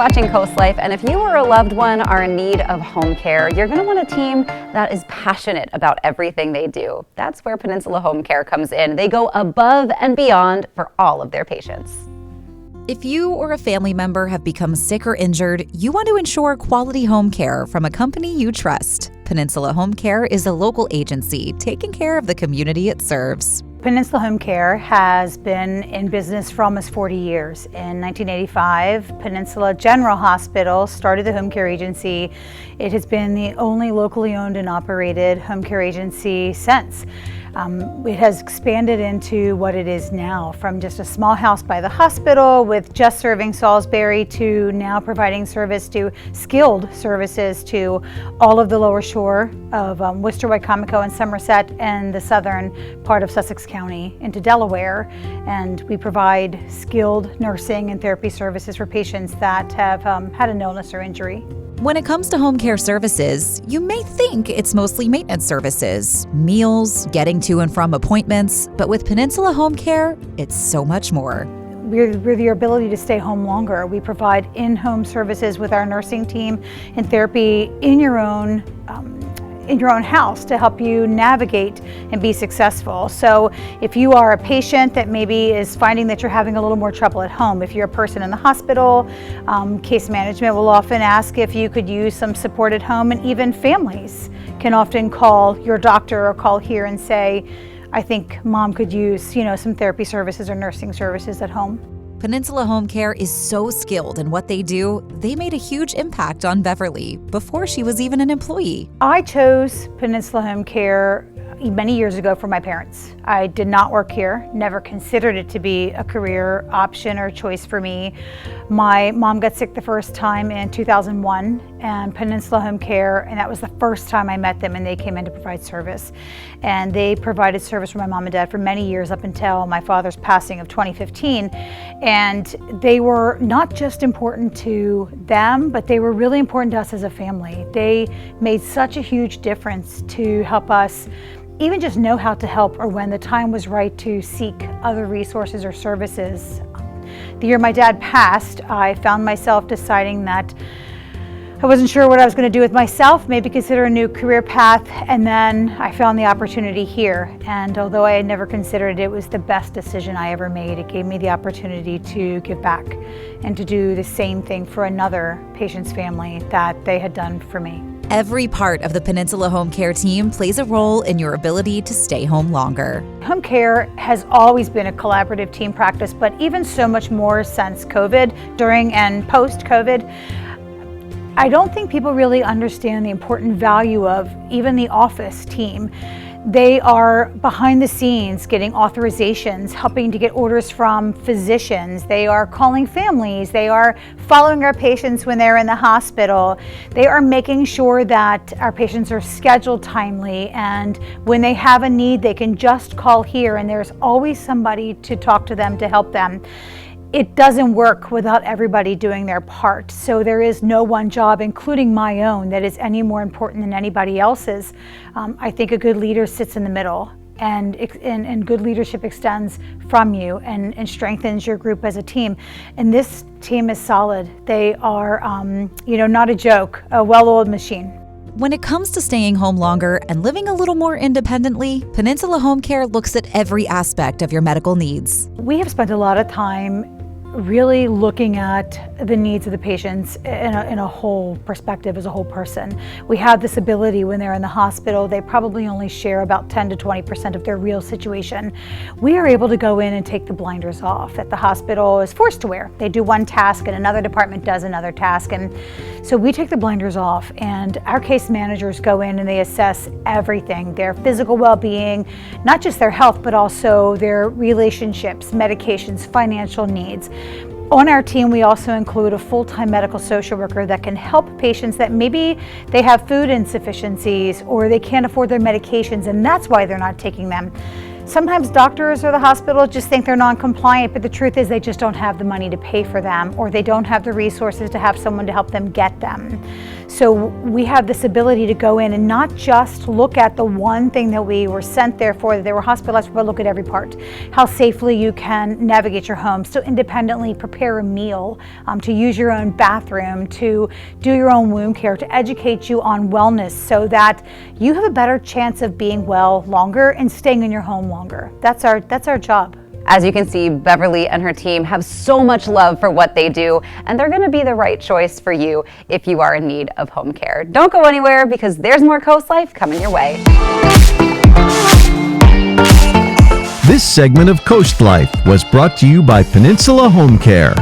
watching CoastLife, and if you or a loved one are in need of home care, you're going to want a team that is passionate about everything they do. That's where Peninsula Home Care comes in. They go above and beyond for all of their patients. If you or a family member have become sick or injured, you want to ensure quality home care from a company you trust. Peninsula Home Care is a local agency taking care of the community it serves. Peninsula Home Care has been in business for almost 40 years. In 1985, Peninsula General Hospital started the home care agency. It has been the only locally owned and operated home care agency since. It has expanded into what it is now, from just a small house by the hospital with just serving Salisbury to now providing service to skilled services to all of the lower shore of Worcester, Wycomico, and Somerset, and the southern part of Sussex County into Delaware. And we provide skilled nursing and therapy services for patients that have had an illness or injury. When it comes to home care services, you may think it's mostly maintenance services, meals, getting to and from appointments, but with Peninsula Home Care, it's so much more. We're the ability to stay home longer. We provide in-home services with our nursing team and therapy in your own house to help you navigate and be successful. So if you are a patient that maybe is finding that you're having a little more trouble at home, if you're a person in the hospital, case management will often ask if you could use some support at home, and even families can often call your doctor or call here and say, I think mom could use, some therapy services or nursing services at home. Peninsula Home Care is so skilled in what they do, they made a huge impact on Beverly before she was even an employee. I chose Peninsula Home Care many years ago for my parents. I did not work here, never considered it to be a career option or choice for me. My mom got sick the first time in 2001, and Peninsula Home Care, and that was the first time I met them, and they came in to provide service. And they provided service for my mom and dad for many years up until my father's passing of 2015. And they were not just important to them, but they were really important to us as a family. They made such a huge difference to help us even just know how to help, or when the time was right to seek other resources or services. The year my dad passed, I found myself deciding that I wasn't sure what I was going to do with myself, maybe consider a new career path, and then I found the opportunity here. And although I had never considered it, it was the best decision I ever made. It gave me the opportunity to give back and to do the same thing for another patient's family that they had done for me. Every part of the Peninsula Home Care team plays a role in your ability to stay home longer. Home care has always been a collaborative team practice, but even so much more since COVID, during and post-COVID. I don't think people really understand the important value of even the office team. They are behind the scenes getting authorizations, helping to get orders from physicians. They are calling families. They are following our patients when they're in the hospital. They are making sure that our patients are scheduled timely, and when they have a need, they can just call here, and there's always somebody to talk to them to help them. It doesn't work without everybody doing their part. So there is no one job, including my own, that is any more important than anybody else's. I think a good leader sits in the middle, and good leadership extends from you and strengthens your group as a team. And this team is solid. They are, not a joke, a well-oiled machine. When it comes to staying home longer and living a little more independently, Peninsula Home Care looks at every aspect of your medical needs. We have spent a lot of time really looking at the needs of the patients in a whole perspective, as a whole person. We have this ability when they're in the hospital, they probably only share about 10 to 20% of their real situation. We are able to go in and take the blinders off that the hospital is forced to wear. They do one task and another department does another task. And so we take the blinders off, and our case managers go in and they assess everything, their physical well-being, not just their health, but also their relationships, medications, financial needs. On our team, we also include a full-time medical social worker that can help patients that maybe they have food insufficiencies or they can't afford their medications, and that's why they're not taking them. Sometimes doctors or the hospital just think they're non-compliant, but the truth is they just don't have the money to pay for them, or they don't have the resources to have someone to help them get them. So we have this ability to go in and not just look at the one thing that we were sent there for, that they were hospitalized for, but look at every part. How safely you can navigate your home, so independently prepare a meal, to use your own bathroom, to do your own wound care, to educate you on wellness so that you have a better chance of being well longer and staying in your home longer. That's our job. As you can see, Beverly and her team have so much love for what they do, and they're going to be the right choice for you if you are in need of home care. Don't go anywhere, because there's more CoastLife coming your way. This segment of CoastLife was brought to you by Peninsula Home Care.